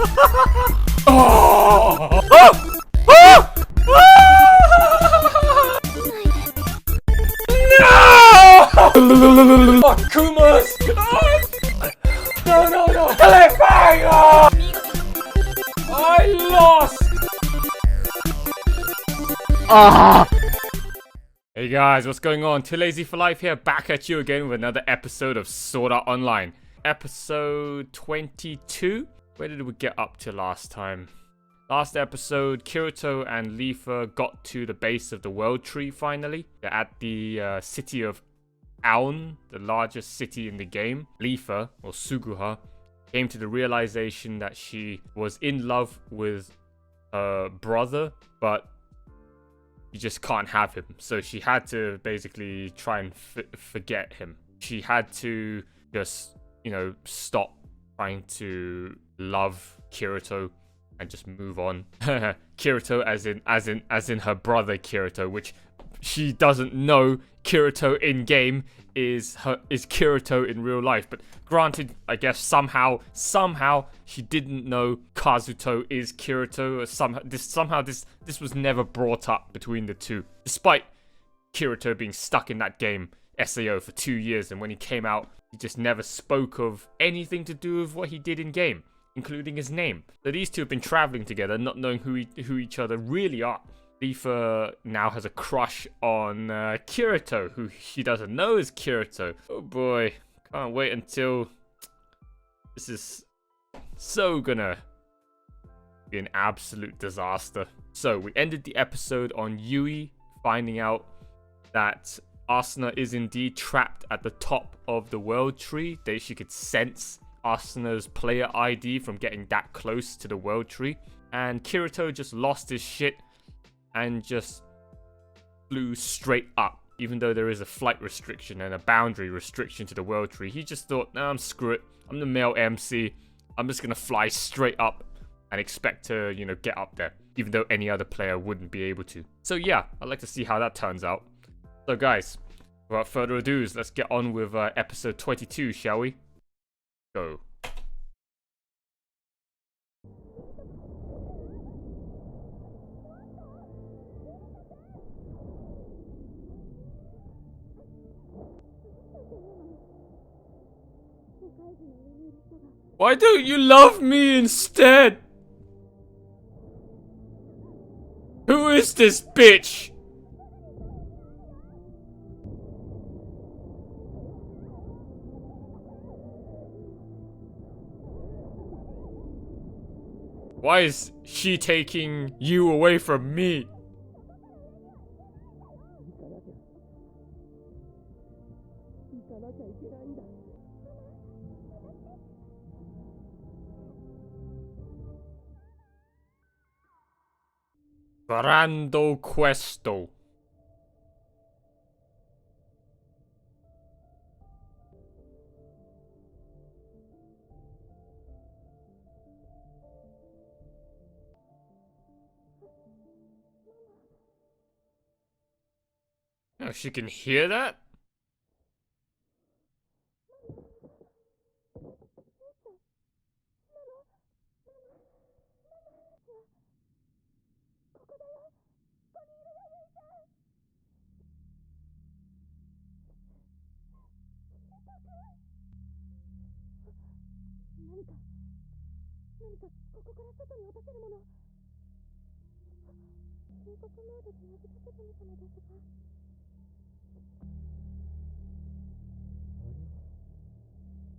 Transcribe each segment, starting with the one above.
Oh! Oh! Oh! No! Oh, Kumas! No, no, no! Telefanger! I lost! Ah! Hey guys, what's going on? Too Lazy for Life here, back at you again with another episode of Sword Art Online. Episode 22? Where did we get up to last time? Last episode, Kirito and Leafa got to the base of the World Tree finally. They're at the city of Aon, the largest city in the game. Leafa, or Suguha, came to the realization that she was in love with her brother, but you just can't have him. So she had to basically try and forget him. She had to just, stop trying to love Kirito and just move on. Kirito as in her brother Kirito, which she doesn't know Kirito in game is Kirito in real life. But granted, I guess somehow she didn't know Kazuto is Kirito. Or this was never brought up between the two, despite Kirito being stuck in that game SAO for 2 years, and when he came out, he just never spoke of anything to do with what he did in game, including his name. So these two have been traveling together, not knowing who each other really are. Leafa now has a crush on Kirito, who she doesn't know is Kirito. Oh boy, can't wait until this is so gonna be an absolute disaster. So we ended the episode on Yui finding out that Asuna is indeed trapped at the top of the World Tree. She could sense Asuna's player ID from getting that close to the World Tree. And Kirito just lost his shit and just flew straight up. Even though there is a flight restriction and a boundary restriction to the World Tree, he just thought, nah, screw it. I'm the male MC. I'm just gonna fly straight up and expect to, get up there. Even though any other player wouldn't be able to. So yeah, I'd like to see how that turns out. So guys, without further ado, let's get on with episode 22, shall we? Go. Why don't you love me instead? Who is this bitch? Why is she taking you away from me? Brando questo. Oh, she can hear that?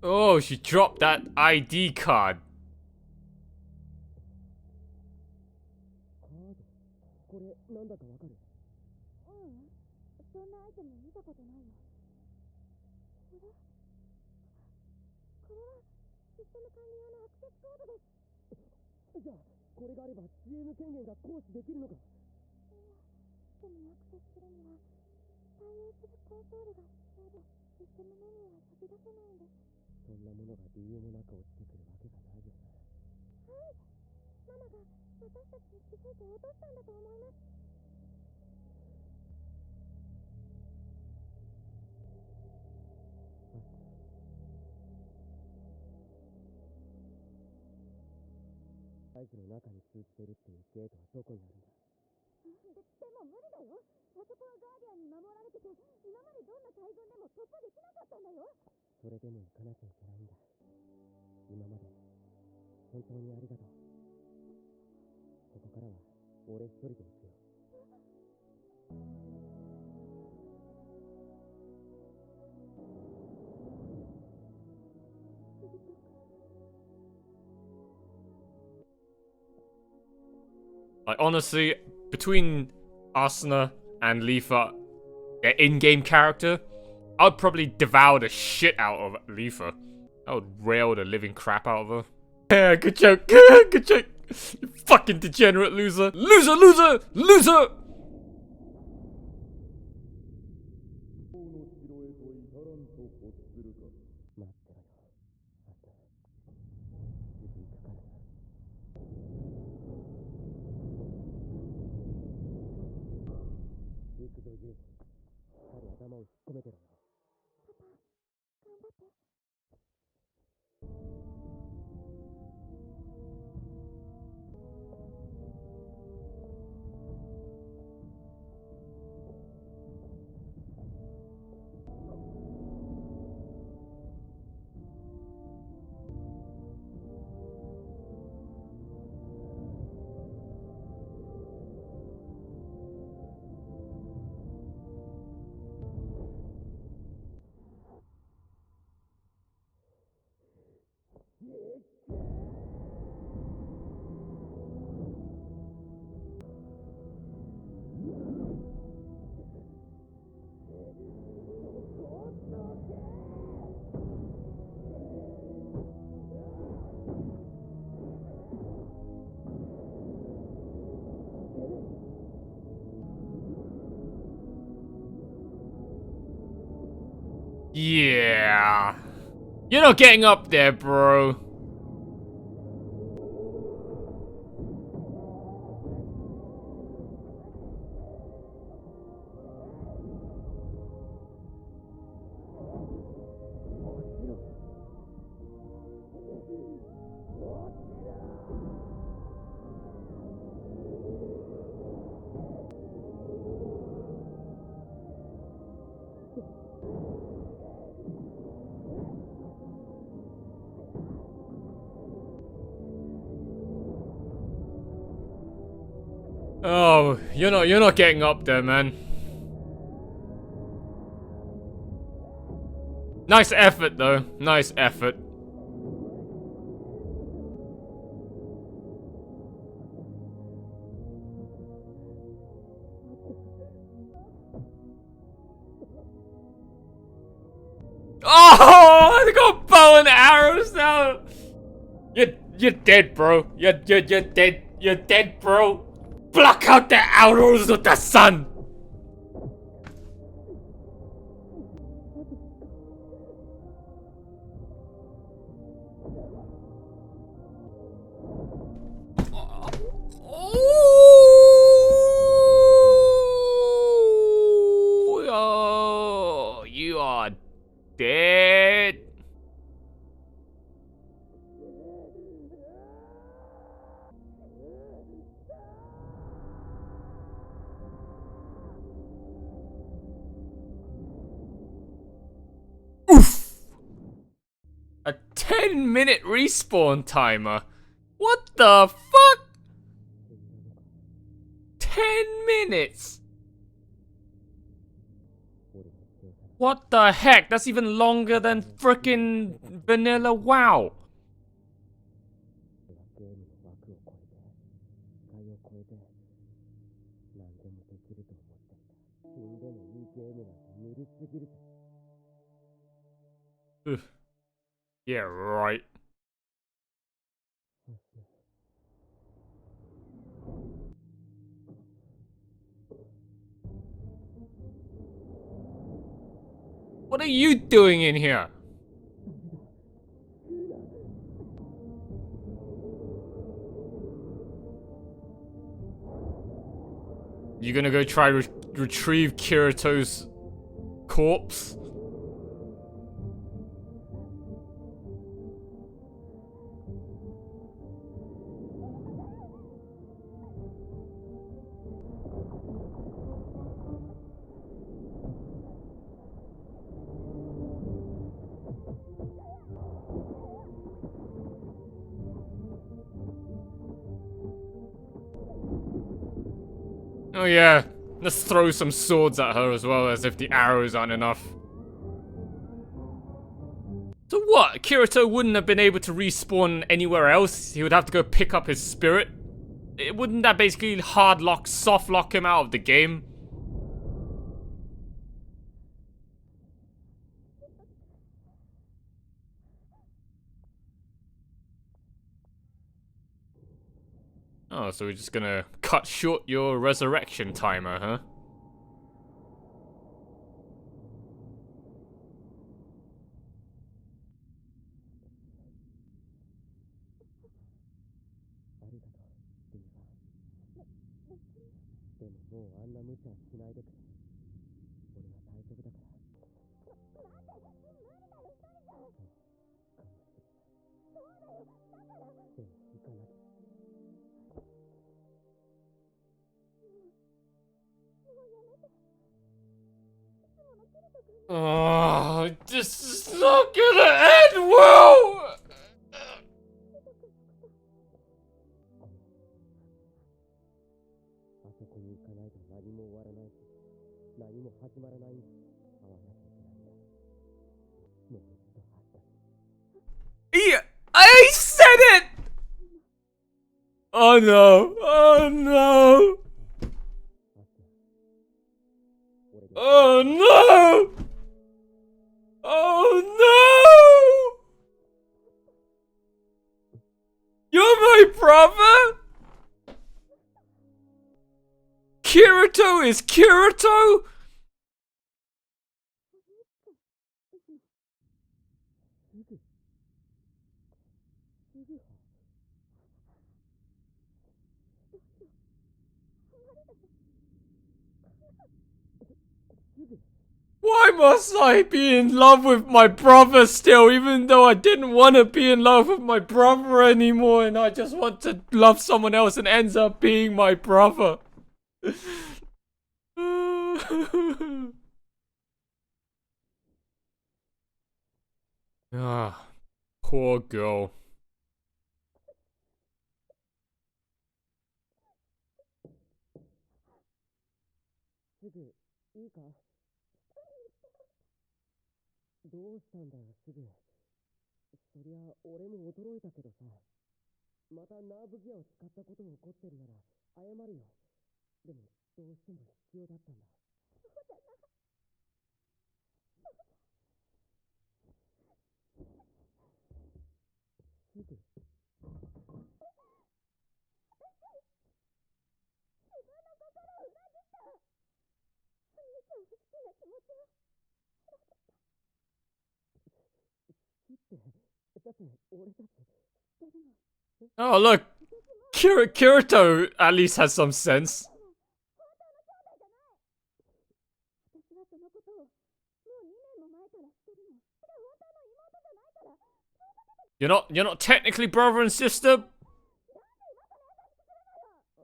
Oh, she dropped that ID card. Like, honestly, between Asuna and Leafa, their in-game character, I would probably devour the shit out of Leafa. I would rail the living crap out of her. Yeah, good joke, good joke. You fucking degenerate loser. Loser, loser, loser! Yeah. You're not getting up there, bro. Oh, you're not getting up there, man. Nice effort, though. Nice effort. Oh, they got bow and arrows now. You're dead, bro. You're dead. You're dead, bro. Block out the arrows of the sun. Oh, you are dead. Oof. A 10-minute respawn timer. What the fuck? 10 minutes. What the heck? That's even longer than frickin' vanilla WoW. Ugh. Yeah, right. What are you doing in here? You gonna go try retrieve Kirito's corpse? Oh yeah, let's throw some swords at her as well, as if the arrows aren't enough. So what? Kirito wouldn't have been able to respawn anywhere else? He would have to go pick up his spirit? Wouldn't that basically hard lock, soft lock him out of the game? Oh, so we're just gonna cut short your resurrection timer, huh? Oh, this is not gonna end well! Yeah, I said it! Oh no, oh no! Oh no! Oh no! You're my brother? Kirito is Kirito? Why must I be in love with my brother still, even though I didn't want to be in love with my brother anymore and I just want to love someone else and ends up being my brother? Ah, poor girl. Oh look, Kirito at least has some sense. You're not technically brother and sister,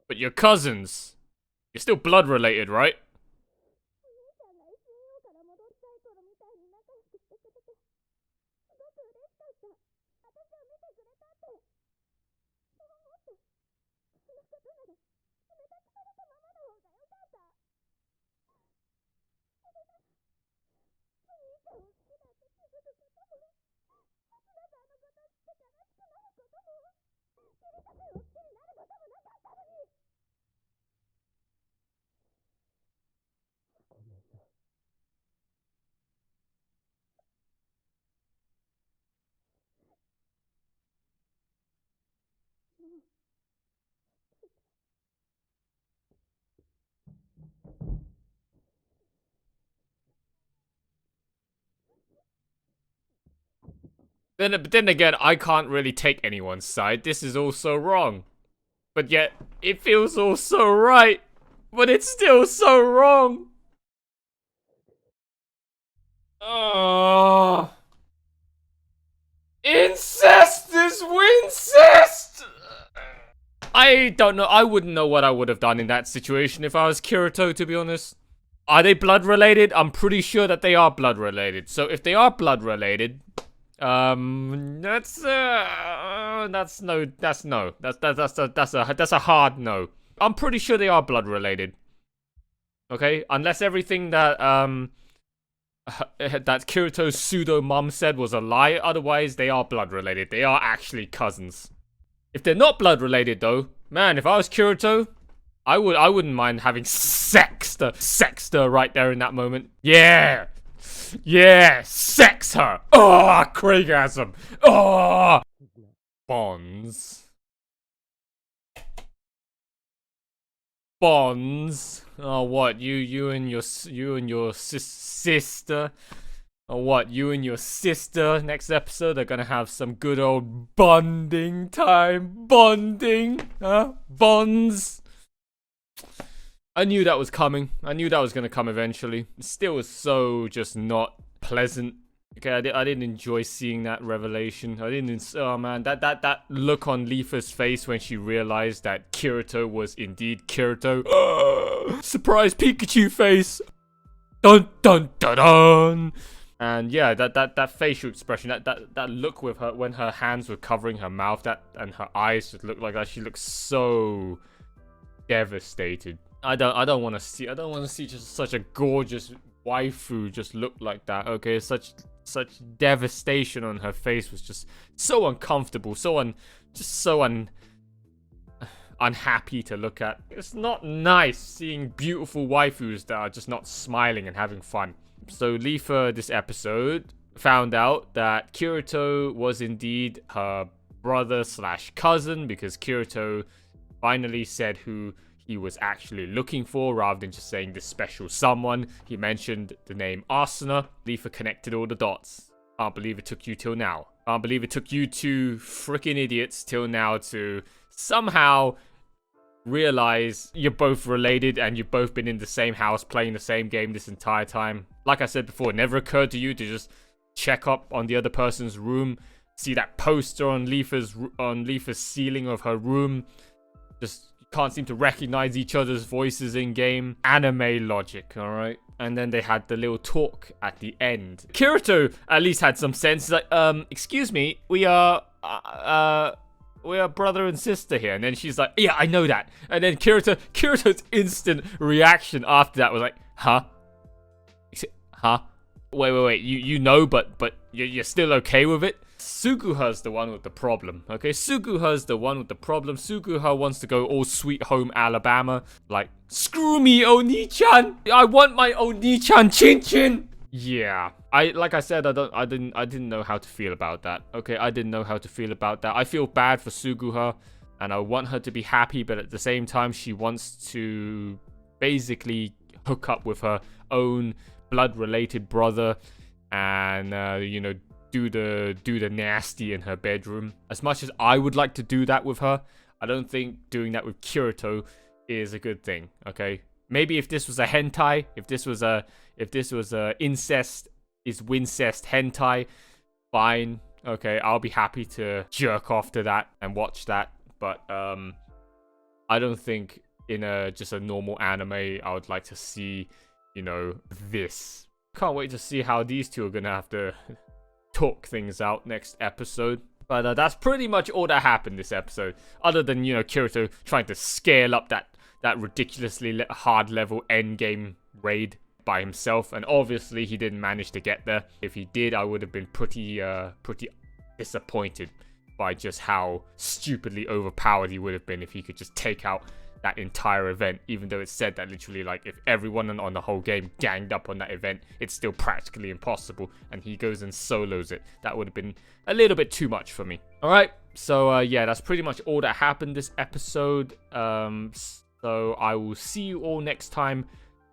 but you're cousins. You're still blood related, right? Then again, I can't really take anyone's side. This is all so wrong. But yet, it feels all so right. But it's still so wrong. Oh. Incest is wincest! I don't know. I wouldn't know what I would have done in that situation if I was Kirito, to be honest. Are they blood related? I'm pretty sure that they are blood related. So if they are blood related, that's no. That's a hard no. I'm pretty sure they are blood related. Okay, unless everything that that Kirito's pseudo mom said was a lie. Otherwise, they are blood related. They are actually cousins. If they're not blood related, though, man, if I was Kirito, I wouldn't mind having sexed her right there in that moment. Yeah, yeah, sex her. Oh, Craigasm. Oh, bonds. Oh, what? You and your sister. Or what? You and your sister next episode are gonna have some good old bonding time. Bonding, huh? Bonds. I knew that was coming. I knew that was gonna come eventually. It still was so just not pleasant. Okay, I didn't enjoy seeing that revelation. I didn't. Oh man, that look on Leafa's face when she realized that Kirito was indeed Kirito. Surprise Pikachu face. Dun dun dun dun. And yeah, that facial expression, that look with her when her hands were covering her mouth, and her eyes just looked like that. She looked so devastated. I don't want to see just such a gorgeous waifu just look like that. Okay, such devastation on her face was just so uncomfortable, so unhappy to look at. It's not nice seeing beautiful waifus that are just not smiling and having fun. So Leafa this episode found out that Kirito was indeed her brother / cousin, because Kirito finally said who he was actually looking for, rather than just saying this special someone. He mentioned the name Asuna. Leafa connected all the dots. Can't believe it took you till now. Can't believe it took you two freaking idiots till now to somehow realize you're both related and you've both been in the same house playing the same game this entire time. Like I said before, it never occurred to you to just check up on the other person's room, see that poster on Leafa's ceiling of her room. Just can't seem to recognize each other's voices in game. Anime logic, all right? And then they had the little talk at the end. Kirito at least had some sense. He's like, excuse me, we are brother and sister here. And then she's like, yeah, I know that. And then Kirito's instant reaction after that was like, huh? Huh? Wait. You know, but you're still okay with it? Suguha's the one with the problem, okay? Suguha's the one with the problem. Suguha wants to go all sweet home Alabama. Like, screw me, Oni-chan! I want my Oni-chan chin-chin! Yeah. Like I said, I didn't know how to feel about that. Okay, I didn't know how to feel about that. I feel bad for Suguha, and I want her to be happy, but at the same time, she wants to basically hook up with her own blood-related brother and, you know, do the nasty in her bedroom. As much as I would like to do that with her, I don't think doing that with Kirito is a good thing. Okay, maybe if this was a hentai, if this was a incest is wincest hentai, fine. Okay, I'll be happy to jerk off to that and watch that. But I don't think in just a normal anime I would like to see, you know, this. Can't wait to see how these two are gonna have to talk things out next episode. But that's pretty much all that happened this episode, other than, you know, Kirito trying to scale up that ridiculously hard level endgame raid by himself, and obviously he didn't manage to get there. If he did, I would have been pretty disappointed by just how stupidly overpowered he would have been if he could just take out that entire event, even though it said that literally, like, if everyone on the whole game ganged up on that event, it's still practically impossible, and he goes and solos it. That would have been a little bit too much for me. Alright, so yeah, that's pretty much all that happened this episode. So I will see you all next time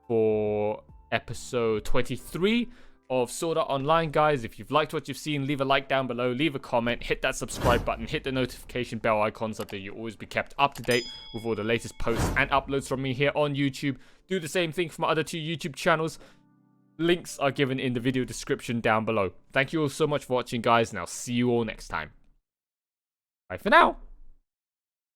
for episode 23 of Sword Art Online, guys. If you've liked what you've seen, leave a like down below, leave a comment, hit that subscribe button, hit the notification bell icon so that you'll always be kept up to date with all the latest posts and uploads from me here on YouTube. Do the same thing for my other two YouTube channels. Links are given in the video description down below. Thank you all so much for watching, guys, and I'll see you all next time. Bye for now.